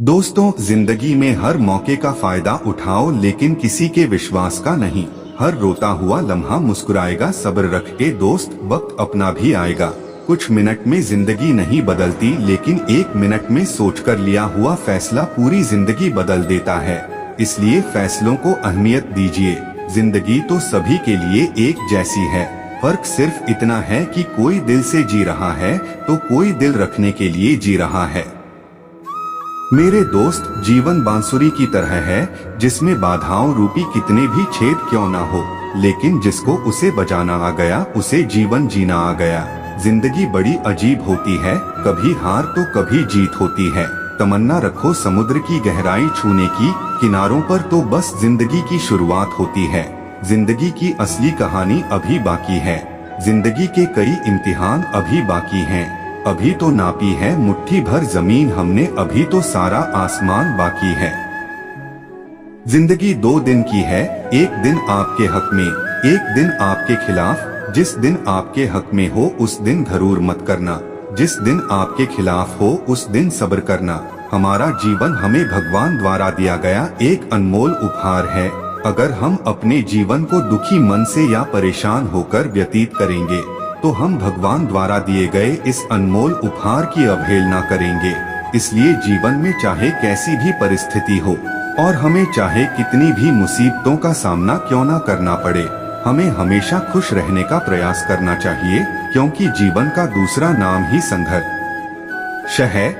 दोस्तों, जिंदगी में हर मौके का फायदा उठाओ, लेकिन किसी के विश्वास का नहीं। हर रोता हुआ लम्हा मुस्कुराएगा, सब्र रख के दोस्त, वक्त अपना भी आएगा। कुछ मिनट में जिंदगी नहीं बदलती, लेकिन एक मिनट में सोचकर लिया हुआ फैसला पूरी जिंदगी बदल देता है। इसलिए फैसलों को अहमियत दीजिए। जिंदगी तो सभी के लिए एक जैसी है, फर्क सिर्फ इतना है कि कोई दिल से जी रहा है तो कोई दिल रखने के लिए जी रहा है। मेरे दोस्त, जीवन बांसुरी की तरह है, जिसमें बाधाओं रूपी कितने भी छेद क्यों ना हो, लेकिन जिसको उसे बजाना आ गया, उसे जीवन जीना आ गया। जिंदगी बड़ी अजीब होती है, कभी हार तो कभी जीत होती है। तमन्ना रखो समुद्र की गहराई छूने की, किनारों पर तो बस जिंदगी की शुरुआत होती है। जिंदगी की असली कहानी अभी बाकी है, जिंदगी के कई इम्तिहान अभी बाकी हैं। अभी तो नापी है मुट्ठी भर जमीन हमने, अभी तो सारा आसमान बाकी है। जिंदगी 2 दिन की है, एक दिन आपके हक में, एक दिन आपके खिलाफ। जिस दिन आपके हक में हो उस दिन घरूर मत करना, जिस दिन आपके खिलाफ हो उस दिन सब्र करना। हमारा जीवन हमें भगवान द्वारा दिया गया एक अनमोल उपहार है। अगर हम अपने जीवन को दुखी मन से या परेशान होकर व्यतीत करेंगे तो हम भगवान द्वारा दिए गए इस अनमोल उपहार की अवहेलना करेंगे। इसलिए जीवन में चाहे कैसी भी परिस्थिति हो और हमें चाहे कितनी भी मुसीबतों का सामना क्यों ना करना पड़े, हमें हमेशा खुश रहने का प्रयास करना चाहिए, क्योंकि जीवन का दूसरा नाम ही संघर्ष है।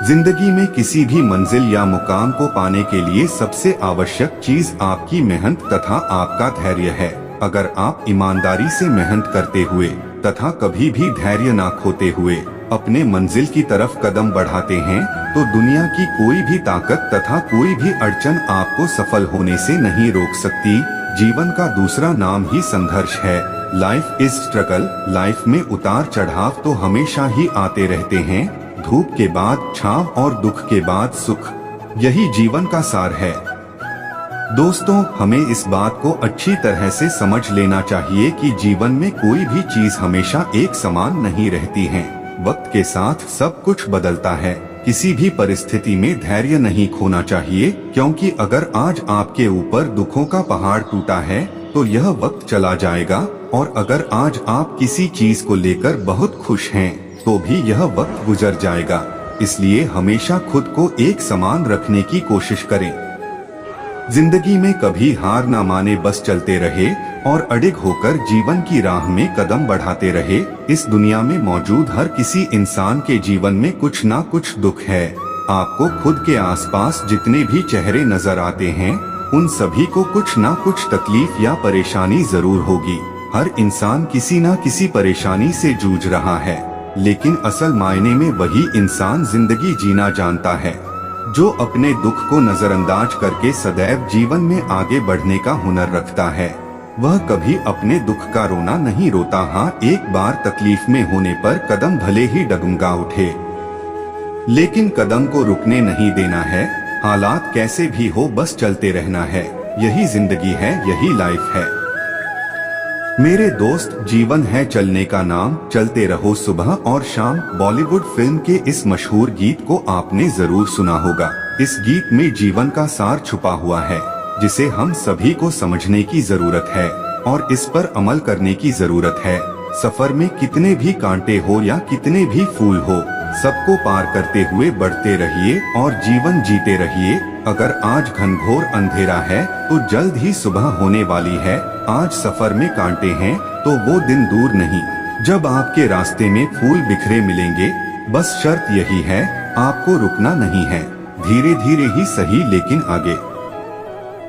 जिंदगी में किसी भी मंजिल या मुकाम को पाने के लिए सबसे आवश्यक चीज आपकी मेहनत तथा आपका धैर्य है। अगर आप ईमानदारी से मेहनत करते हुए तथा कभी भी धैर्य ना खोते हुए अपने मंजिल की तरफ कदम बढ़ाते हैं, तो दुनिया की कोई भी ताकत तथा कोई भी अड़चन आपको सफल होने से नहीं रोक सकती। जीवन का दूसरा नाम ही संघर्ष है। Life is struggle. लाइफ में उतार चढ़ाव तो हमेशा ही आते रहते हैं। धूप के बाद छांव और दुख के बाद सुख, यही जीवन का सार है। दोस्तों, हमें इस बात को अच्छी तरह से समझ लेना चाहिए कि जीवन में कोई भी चीज हमेशा एक समान नहीं रहती है। वक्त के साथ सब कुछ बदलता है। किसी भी परिस्थिति में धैर्य नहीं खोना चाहिए, क्योंकि अगर आज आपके ऊपर दुखों का पहाड़ टूटा है तो यह वक्त चला जाएगा, और अगर आज आप किसी चीज को लेकर बहुत खुश हैं तो भी यह वक्त गुजर जाएगा। इसलिए हमेशा खुद को एक समान रखने की कोशिश करें। जिंदगी में कभी हार ना माने, बस चलते रहे और अडिग होकर जीवन की राह में कदम बढ़ाते रहे। इस दुनिया में मौजूद हर किसी इंसान के जीवन में कुछ ना कुछ दुख है। आपको खुद के आसपास जितने भी चेहरे नजर आते हैं, उन सभी को कुछ ना कुछ तकलीफ या परेशानी जरूर होगी। हर इंसान किसी ना किसी परेशानी से जूझ रहा है, लेकिन असल मायने में वही इंसान जिंदगी जीना जानता है, जो अपने दुख को नजरअंदाज करके सदैव जीवन में आगे बढ़ने का हुनर रखता है। वह कभी अपने दुख का रोना नहीं रोता। हाँ, एक बार तकलीफ में होने पर कदम भले ही डगमगा उठे, लेकिन कदम को रुकने नहीं देना है। हालात कैसे भी हो, बस चलते रहना है। यही जिंदगी है, यही लाइफ है। मेरे दोस्त, जीवन है चलने का नाम, चलते रहो सुबह और शाम। बॉलीवुड फिल्म के इस मशहूर गीत को आपने जरूर सुना होगा। इस गीत में जीवन का सार छुपा हुआ है, जिसे हम सभी को समझने की जरूरत है और इस पर अमल करने की जरूरत है। सफर में कितने भी कांटे हो या कितने भी फूल हो, सबको पार करते हुए बढ़ते रहिए और जीवन जीते रहिए। अगर आज घनघोर अंधेरा है तो जल्द ही सुबह होने वाली है। आज सफर में कांटे हैं तो वो दिन दूर नहीं जब आपके रास्ते में फूल बिखरे मिलेंगे। बस शर्त यही है, आपको रुकना नहीं है। धीरे धीरे ही सही, लेकिन आगे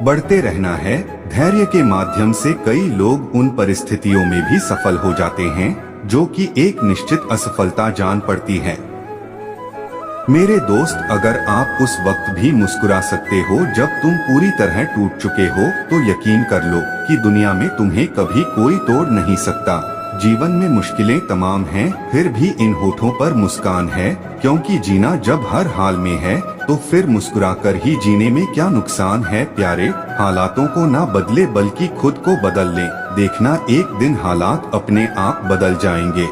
बढ़ते रहना है। धैर्य के माध्यम से कई लोग उन परिस्थितियों में भी सफल हो जाते हैं जो कि एक निश्चित असफलता जान पड़ती है। मेरे दोस्त, अगर आप उस वक्त भी मुस्कुरा सकते हो जब तुम पूरी तरह टूट चुके हो, तो यकीन कर लो कि दुनिया में तुम्हें कभी कोई तोड़ नहीं सकता। जीवन में मुश्किलें तमाम हैं, फिर भी इन होठों पर मुस्कान है, क्योंकि जीना जब हर हाल में है तो फिर मुस्कुराकर ही जीने में क्या नुकसान है। प्यारे, हालातों को ना बदले बल्कि खुद को बदल लें। देखना एक दिन हालात अपने आप बदल जाएंगे।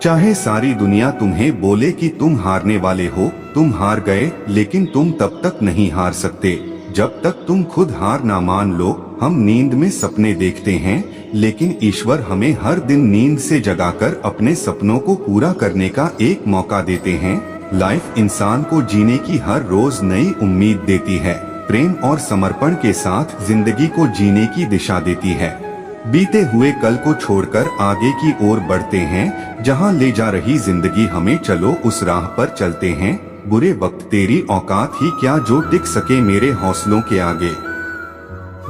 चाहे सारी दुनिया तुम्हें बोले कि तुम हारने वाले हो, तुम हार गए, लेकिन तुम तब तक नहीं हार सकते जब तक तुम खुद हार ना मान लो। हम नींद में सपने देखते हैं, लेकिन ईश्वर हमें हर दिन नींद से जगाकर अपने सपनों को पूरा करने का एक मौका देते हैं। लाइफ इंसान को जीने की हर रोज नई उम्मीद देती है, प्रेम और समर्पण के साथ जिंदगी को जीने की दिशा देती है। बीते हुए कल को छोड़कर आगे की ओर बढ़ते हैं, जहां ले जा रही जिंदगी हमें, चलो उस राह पर चलते हैं। बुरे वक्त तेरी औकात ही क्या जो टिक सके मेरे हौसलों के आगे।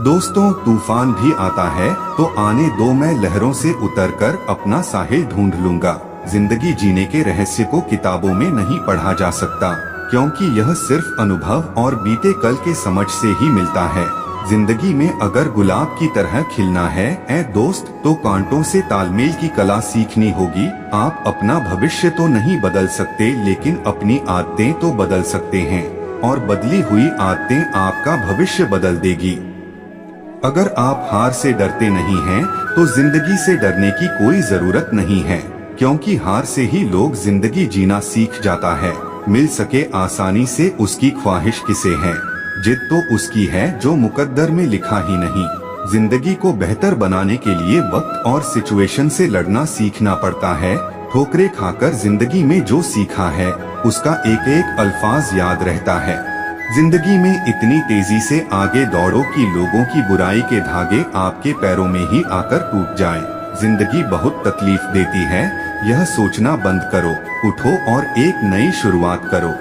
दोस्तों, तूफान भी आता है तो आने दो, मैं लहरों से उतरकर अपना साहिल ढूंढ लूंगा। जिंदगी जीने के रहस्य को किताबों में नहीं पढ़ा जा सकता, क्योंकि यह सिर्फ अनुभव और बीते कल के समझ से ही मिलता है। जिंदगी में अगर गुलाब की तरह खिलना है ऐ दोस्त, तो कांटों से तालमेल की कला सीखनी होगी। आप अपना भविष्य तो नहीं बदल सकते, लेकिन अपनी आदतें तो बदल सकते हैं, और बदली हुई आदतें आपका भविष्य बदल देगी। अगर आप हार से डरते नहीं हैं, तो जिंदगी से डरने की कोई जरूरत नहीं है, क्योंकि हार से ही लोग जिंदगी जीना सीख जाता है। मिल सके आसानी से उसकी ख्वाहिश किसे है, जिद तो उसकी है जो मुकद्दर में लिखा ही नहीं। जिंदगी को बेहतर बनाने के लिए वक्त और सिचुएशन से लड़ना सीखना पड़ता है। ठोकरें खाकर जिंदगी में जो सीखा है, उसका एक एक अल्फाज याद रहता है। जिंदगी में इतनी तेजी से आगे दौड़ो कि लोगों की बुराई के धागे आपके पैरों में ही आकर टूट जाएं। जिंदगी बहुत तकलीफ देती है, यह सोचना बंद करो, उठो और एक नई शुरुआत करो।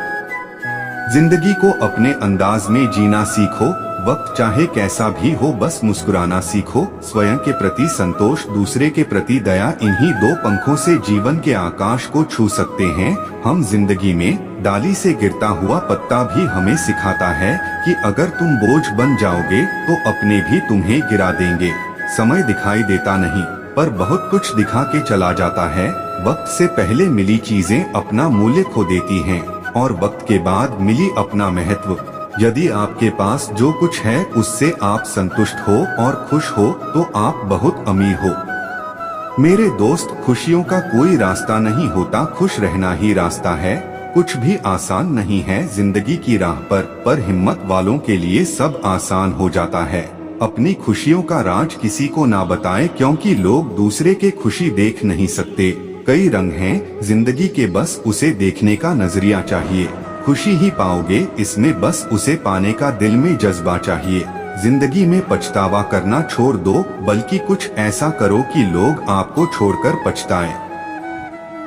जिंदगी को अपने अंदाज में जीना सीखो। वक्त चाहे कैसा भी हो, बस मुस्कुराना सीखो। स्वयं के प्रति संतोष, दूसरे के प्रति दया, इन्हीं दो पंखों से जीवन के आकाश को छू सकते हैं हम। जिंदगी में डाली से गिरता हुआ पत्ता भी हमें सिखाता है कि अगर तुम बोझ बन जाओगे तो अपने भी तुम्हें गिरा देंगे। समय दिखाई देता नहीं, पर बहुत कुछ दिखा के चला जाता है। वक्त से पहले मिली चीजें अपना मूल्य खो देती हैं, और वक्त के बाद मिली अपना महत्व। यदि आपके पास जो कुछ है उससे आप संतुष्ट हो और खुश हो, तो आप बहुत अमीर हो। मेरे दोस्त, खुशियों का कोई रास्ता नहीं होता, खुश रहना ही रास्ता है। कुछ भी आसान नहीं है जिंदगी की राह पर हिम्मत वालों के लिए सब आसान हो जाता है। अपनी खुशियों का राज किसी को ना बताएं, क्योंकि लोग दूसरे के खुशी देख नहीं सकते। कई रंग हैं जिंदगी के, बस उसे देखने का नजरिया चाहिए। खुशी ही पाओगे इसमें, बस उसे पाने का दिल में जज्बा चाहिए। जिंदगी में पछतावा करना छोड़ दो, बल्कि कुछ ऐसा करो कि लोग आपको छोड़कर पछताएं।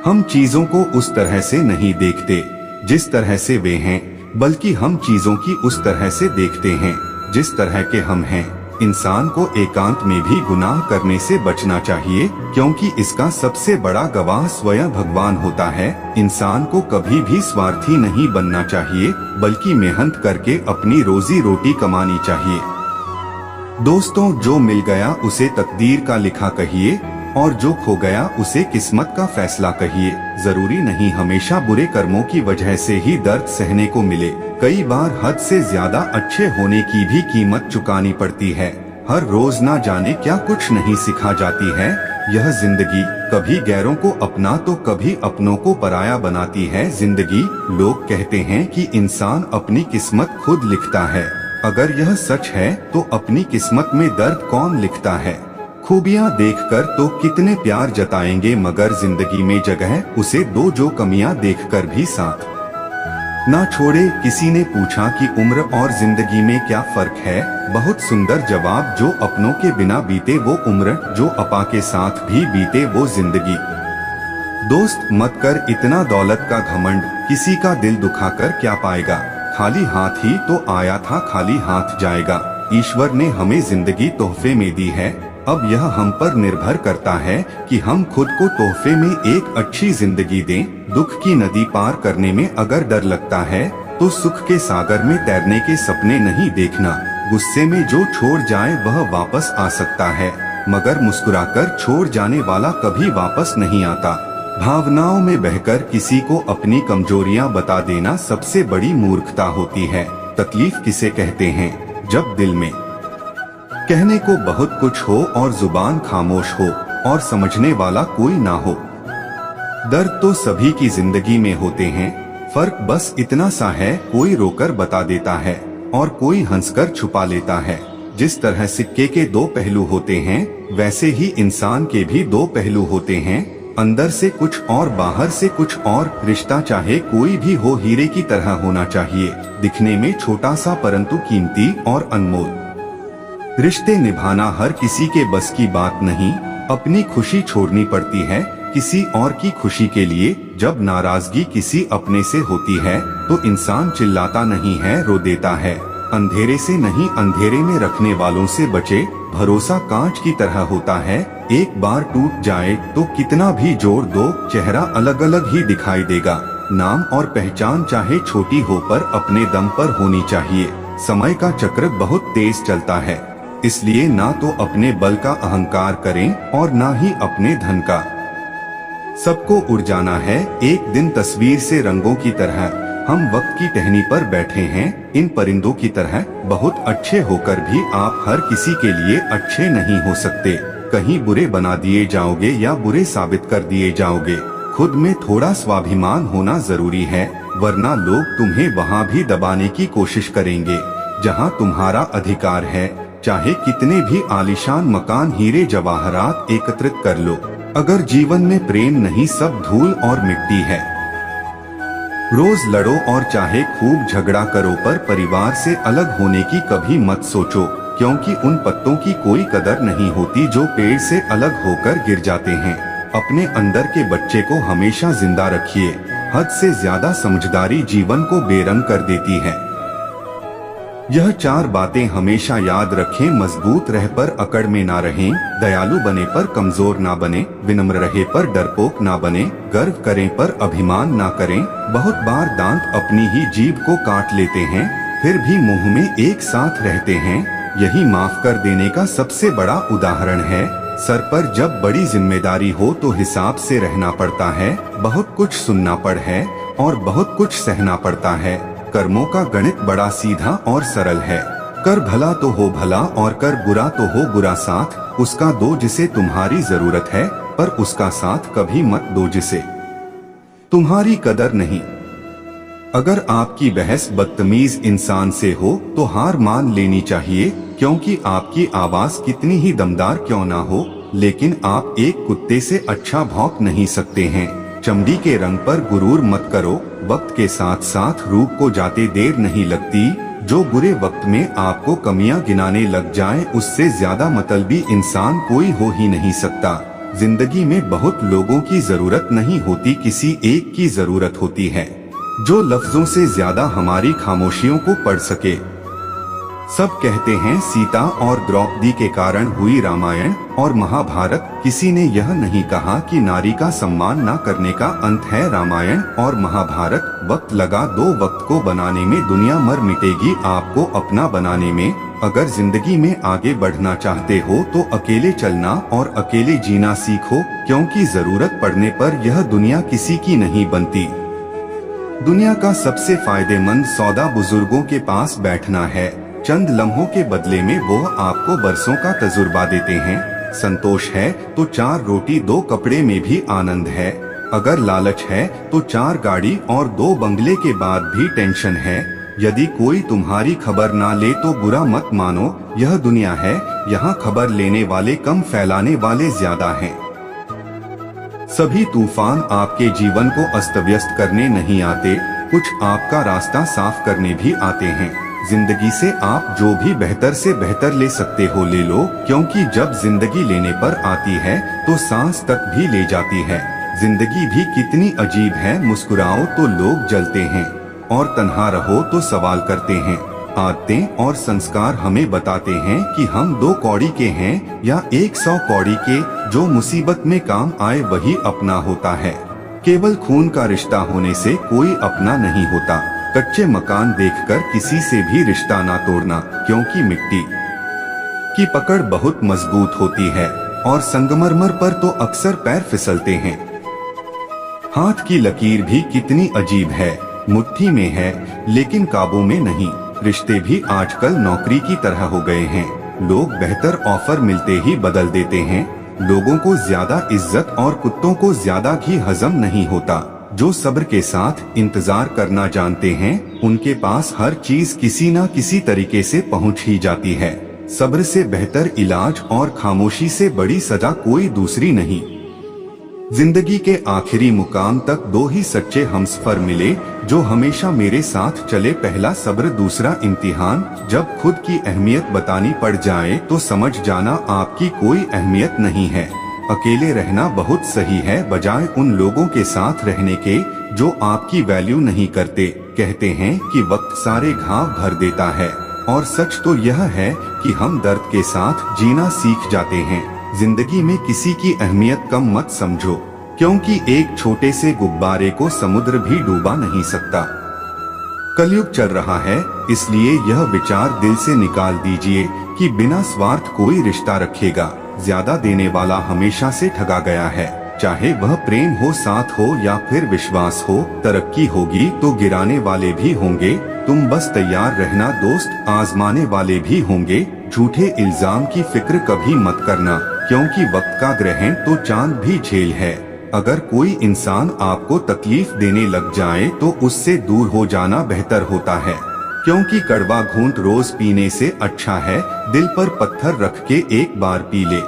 हम चीजों को उस तरह से नहीं देखते जिस तरह से वे हैं, बल्कि हम चीजों की उस तरह से देखते हैं जिस तरह के हम हैं। इंसान को एकांत में भी गुनाह करने से बचना चाहिए, क्योंकि इसका सबसे बड़ा गवाह स्वयं भगवान होता है। इंसान को कभी भी स्वार्थी नहीं बनना चाहिए, बल्कि मेहनत करके अपनी रोजी रोटी कमानी चाहिए। दोस्तों, जो मिल गया उसे तकदीर का लिखा कहिए, और जो खो गया उसे किस्मत का फैसला कहिए। जरूरी नहीं हमेशा बुरे कर्मों की वजह से ही दर्द सहने को मिले। कई बार हद से ज्यादा अच्छे होने की भी कीमत चुकानी पड़ती है। हर रोज ना जाने क्या कुछ नहीं सिखा जाती है यह जिंदगी। कभी गैरों को अपना तो कभी अपनों को पराया बनाती है जिंदगी। लोग कहते हैं कि इंसान अपनी किस्मत खुद लिखता है। अगर यह सच है तो अपनी किस्मत में दर्द कौन लिखता है। खूबियां देखकर तो कितने प्यार जताएंगे, मगर जिंदगी में जगह उसे दो जो कमियां देखकर भी साथ ना छोड़े। किसी ने पूछा कि उम्र और जिंदगी में क्या फर्क है। बहुत सुंदर जवाब, जो अपनों के बिना बीते वो उम्र, जो अपा के साथ भी बीते वो जिंदगी। दोस्त, मत कर इतना दौलत का घमंड, किसी का दिल दुखाकर क्या पाएगा। खाली हाथ ही तो आया था, खाली हाथ जाएगा। ईश्वर ने हमें जिंदगी तोहफे में दी है, अब यह हम पर निर्भर करता है कि हम खुद को तोहफे में एक अच्छी जिंदगी दें। दुख की नदी पार करने में अगर डर लगता है, तो सुख के सागर में तैरने के सपने नहीं देखना। गुस्से में जो छोड़ जाए वह वापस आ सकता है, मगर मुस्कुराकर छोड़ जाने वाला कभी वापस नहीं आता। भावनाओं में बहकर किसी को अपनी कमजोरियां बता देना सबसे बड़ी मूर्खता होती है। तकलीफ किसे कहते हैं, जब दिल में कहने को बहुत कुछ हो और जुबान खामोश हो और समझने वाला कोई ना हो। दर्द तो सभी की जिंदगी में होते हैं, फर्क बस इतना सा है, कोई रोकर बता देता है और कोई हंसकर छुपा लेता है। जिस तरह सिक्के के दो पहलू होते हैं, वैसे ही इंसान के भी दो पहलू होते हैं, अंदर से कुछ और बाहर से कुछ और। रिश्ता चाहे कोई भी हो, हीरे की तरह होना चाहिए, दिखने में छोटा सा परंतु कीमती और अनमोल। रिश्ते निभाना हर किसी के बस की बात नहीं, अपनी खुशी छोड़नी पड़ती है किसी और की खुशी के लिए। जब नाराजगी किसी अपने से होती है तो इंसान चिल्लाता नहीं है, रो देता है। अंधेरे से नहीं, अंधेरे में रखने वालों से बचे। भरोसा कांच की तरह होता है, एक बार टूट जाए तो कितना भी जोड़ दो, चेहरा अलग अलग ही दिखाई देगा। नाम और पहचान चाहे छोटी हो पर अपने दम पर होनी चाहिए। समय का चक्र बहुत तेज चलता है, इसलिए ना तो अपने बल का अहंकार करें और ना ही अपने धन का। सबको उड़ जाना है एक दिन तस्वीर से रंगों की तरह। हम वक्त की टहनी पर बैठे हैं इन परिंदों की तरह। बहुत अच्छे होकर भी आप हर किसी के लिए अच्छे नहीं हो सकते। कहीं बुरे बना दिए जाओगे या बुरे साबित कर दिए जाओगे। खुद में थोड़ा स्वाभिमान होना जरूरी है, वरना लोग तुम्हें वहाँ भी दबाने की कोशिश करेंगे जहाँ तुम्हारा अधिकार है। चाहे कितने भी आलीशान मकान, हीरे जवाहरात एकत्रित कर लो, अगर जीवन में प्रेम नहीं, सब धूल और मिट्टी है। रोज लड़ो और चाहे खूब झगड़ा करो, पर परिवार से अलग होने की कभी मत सोचो, क्योंकि उन पत्तों की कोई कदर नहीं होती जो पेड़ से अलग होकर गिर जाते हैं। अपने अंदर के बच्चे को हमेशा जिंदा रखिए। हद से ज्यादा समझदारी जीवन को बेरंग कर देती है। यह 4 बातें हमेशा याद रखें। मजबूत रह पर अकड़ में ना रहें, दयालु बने पर कमजोर ना बने, विनम्र रहे पर डरपोक ना बने, गर्व करें पर अभिमान ना करें। बहुत बार दांत अपनी ही जीभ को काट लेते हैं, फिर भी मुंह में एक साथ रहते हैं। यही माफ कर देने का सबसे बड़ा उदाहरण है। सर पर जब बड़ी जिम्मेदारी हो तो हिसाब से रहना पड़ता है। बहुत कुछ सुनना पड़ है और बहुत कुछ सहना पड़ता है। कर्मों का गणित बड़ा सीधा और सरल है। कर भला तो हो भला और कर बुरा तो हो बुरा। साथ उसका दो जिसे तुम्हारी जरूरत है, पर उसका साथ कभी मत दो जिसे तुम्हारी कदर नहीं। अगर आपकी बहस बदतमीज इंसान से हो तो हार मान लेनी चाहिए, क्योंकि आपकी आवाज कितनी ही दमदार क्यों ना हो, लेकिन आप एक कुत्ते से अच्छा भौंक नहीं सकते हैं। चमड़ी के रंग पर गुरूर मत करो, वक्त के साथ साथ रूप को जाते देर नहीं लगती। जो बुरे वक्त में आपको कमियां गिनाने लग जाए, उससे ज्यादा मतलबी इंसान कोई हो ही नहीं सकता। जिंदगी में बहुत लोगों की जरूरत नहीं होती, किसी एक की जरूरत होती है जो लफ्जों से ज्यादा हमारी खामोशियों को पढ़ सके। सब कहते हैं सीता और द्रौपदी के कारण हुई रामायण और महाभारत। किसी ने यह नहीं कहा कि नारी का सम्मान न करने का अंत है रामायण और महाभारत। वक्त लगा 2 वक्त को बनाने में, दुनिया मर मिटेगी आपको अपना बनाने में। अगर जिंदगी में आगे बढ़ना चाहते हो तो अकेले चलना और अकेले जीना सीखो, क्योंकि जरूरत पड़ने पर यह दुनिया किसी की नहीं बनती। दुनिया का सबसे फायदेमंद सौदा बुजुर्गों के पास बैठना है। चंद लम्हों के बदले में वो आपको बरसों का तजुर्बा देते हैं। संतोष है तो 4 रोटी 2 कपड़े में भी आनंद है। अगर लालच है तो 4 गाड़ी और 2 बंगले के बाद भी टेंशन है। यदि कोई तुम्हारी खबर ना ले तो बुरा मत मानो, यह दुनिया है, यहाँ खबर लेने वाले कम, फैलाने वाले ज्यादा हैं। सभी तूफान आपके जीवन को अस्त व्यस्त करने नहीं आते, कुछ आपका रास्ता साफ करने भी आते हैं। जिंदगी से आप जो भी बेहतर से बेहतर ले सकते हो ले लो, क्योंकि जब जिंदगी लेने पर आती है तो सांस तक भी ले जाती है। जिंदगी भी कितनी अजीब है, मुस्कुराओ तो लोग जलते हैं और तन्हा रहो तो सवाल करते हैं। आदतें और संस्कार हमें बताते हैं कि हम 2 कौड़ी के हैं या 100 कौड़ी के। जो मुसीबत में काम आए वही अपना होता है। केवल खून का रिश्ता होने से कोई अपना नहीं होता। कच्चे मकान देखकर किसी से भी रिश्ता ना तोड़ना, क्योंकि मिट्टी की पकड़ बहुत मजबूत होती है और संगमरमर पर तो अक्सर पैर फिसलते हैं। हाथ की लकीर भी कितनी अजीब है, मुट्ठी में है लेकिन काबू में नहीं। रिश्ते भी आजकल नौकरी की तरह हो गए हैं। लोग बेहतर ऑफर मिलते ही बदल देते हैं। लोगों को ज्यादा इज्जत और कुत्तों को ज्यादा घी हजम नहीं होता। जो सब्र के साथ इंतजार करना जानते हैं, उनके पास हर चीज किसी न किसी तरीके से पहुंच ही जाती है। सब्र से बेहतर इलाज और खामोशी से बड़ी सजा कोई दूसरी नहीं। जिंदगी के आखिरी मुकाम तक दो ही सच्चे हमसफर मिले जो हमेशा मेरे साथ चले। पहला सब्र, दूसरा इम्तिहान। जब खुद की अहमियत बतानी पड़ जाए तो समझ जाना आपकी कोई अहमियत नहीं है। अकेले रहना बहुत सही है बजाय उन लोगों के साथ रहने के जो आपकी वैल्यू नहीं करते। कहते हैं कि वक्त सारे घाव भर देता है और सच तो यह है कि हम दर्द के साथ जीना सीख जाते हैं। जिंदगी में किसी की अहमियत कम मत समझो, क्योंकि एक छोटे से गुब्बारे को समुद्र भी डूबा नहीं सकता। कलयुग चल रहा है, इसलिए यह विचार दिल से निकाल दीजिए कि बिना स्वार्थ कोई रिश्ता रखेगा। ज्यादा देने वाला हमेशा से ठगा गया है, चाहे वह प्रेम हो, साथ हो या फिर विश्वास हो। तरक्की होगी तो गिराने वाले भी होंगे, तुम बस तैयार रहना दोस्त, आजमाने वाले भी होंगे। झूठे इल्जाम की फिक्र कभी मत करना, क्योंकि वक्त का ग्रहण तो चांद भी झेल है। अगर कोई इंसान आपको तकलीफ देने लग जाए तो उससे दूर हो जाना बेहतर होता है, क्योंकि कड़वा घूंट रोज पीने से अच्छा है दिल पर पत्थर रख के एक बार पी ले।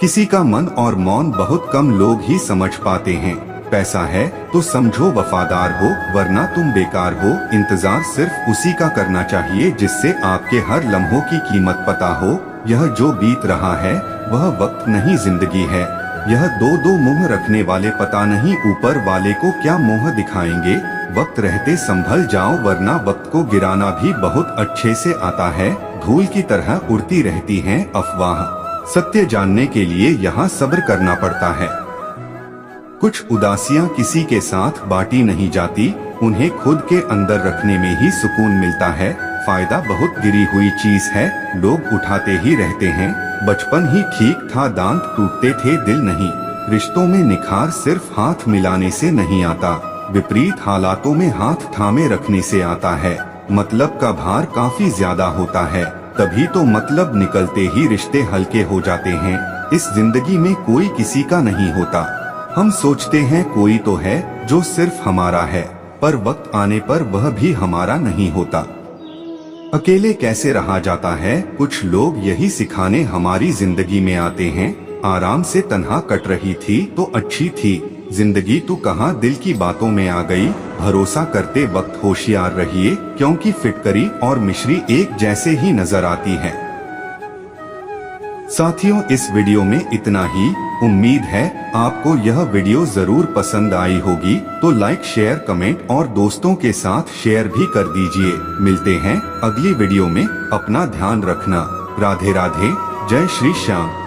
किसी का मन और मौन बहुत कम लोग ही समझ पाते हैं। पैसा है तो समझो वफादार हो, वरना तुम बेकार हो। इंतजार सिर्फ उसी का करना चाहिए जिससे आपके हर लम्हों की कीमत पता हो। यह जो बीत रहा है वह वक्त नहीं जिंदगी है। यह दो मुंह रखने वाले पता नहीं ऊपर वाले को क्या मुंह दिखाएंगे। वक्त रहते संभल जाओ, वरना वक्त को गिराना भी बहुत अच्छे से आता है। धूल की तरह उड़ती रहती हैं अफवाह, सत्य जानने के लिए यहाँ सब्र करना पड़ता है। कुछ उदासियां किसी के साथ बांटी नहीं जाती, उन्हें खुद के अंदर रखने में ही सुकून मिलता है। फायदा बहुत गिरी हुई चीज है, लोग उठाते ही रहते हैं। बचपन ही ठीक था, दांत टूटते थे दिल नहीं। रिश्तों में निखार सिर्फ हाथ मिलाने से नहीं आता, विपरीत हालातों में हाथ थामे रखने से आता है। मतलब का भार काफी ज्यादा होता है, तभी तो मतलब निकलते ही रिश्ते हल्के हो जाते हैं। इस जिंदगी में कोई किसी का नहीं होता। हम सोचते हैं कोई तो है जो सिर्फ हमारा है, पर वक्त आने पर वह भी हमारा नहीं होता। अकेले कैसे रहा जाता है, कुछ लोग यही सिखाने हमारी जिंदगी में आते हैं। आराम से तन्हा कट रही थी तो अच्छी थी जिंदगी, तू कहाँ दिल की बातों में आ गई। भरोसा करते वक्त होशियार रहिए, क्योंकि फिटकरी और मिश्री एक जैसे ही नजर आती है। साथियों, इस वीडियो में इतना ही। उम्मीद है आपको यह वीडियो जरूर पसंद आई होगी, तो लाइक, शेयर, कमेंट और दोस्तों के साथ शेयर भी कर दीजिए। मिलते हैं अगली वीडियो में, अपना ध्यान रखना। राधे राधे, जय श्री श्याम।